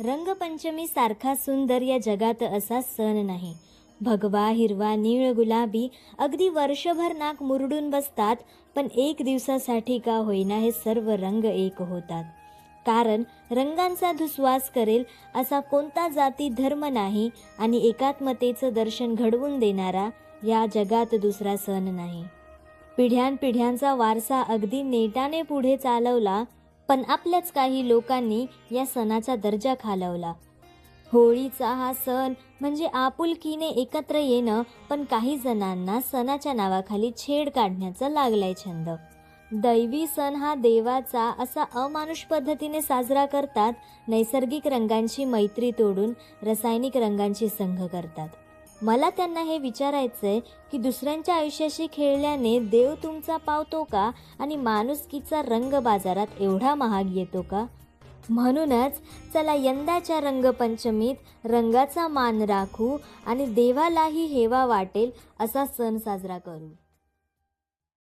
रंगपंचमी सारखा सुंदर या जगात असा सण नाही. भगवा हिरवा नीळ गुलाबी अगदी वर्षभर नाक मुरडून बसतात, पण एक दिवसासाठी का होईना हे सर्व रंग एक होतात. कारण रंगांचा धुस्वास करेल असा कोणता जाती धर्म नाही आणि एकात्मतेचं दर्शन घडवून देणारा या जगात दुसरा सण नाही. पिढ्यानपिढ्यांचा वारसा अगदी नेटाने पुढे चालवला, पण आपल्याच काही लोकांनी या सणाचा दर्जा खालवला. होळीचा हा सण म्हणजे आपुलकीने एकत्र येणं, पण काही जणांना सणाच्या नावाखाली छेड काढण्याचा लागलाय छंद. दैवी सण हा देवाचा असा अमानुष पद्धतीने साजरा करतात. नैसर्गिक रंगांची मैत्री तोडून रासायनिक रंगांची संघ करतात. मला त्यांना हे विचारायचंय की दुसऱ्यांच्या आयुष्याशी खेळल्याने देव तुमचा पावतो का आणि माणुसकीचा रंग बाजारात एवढा महाग येतो का? म्हणूनच चला यंदाच्या रंगपंचमीत रंगाचा मान राखू आणि देवालाही हेवा वाटेल असा सण साजरा करू.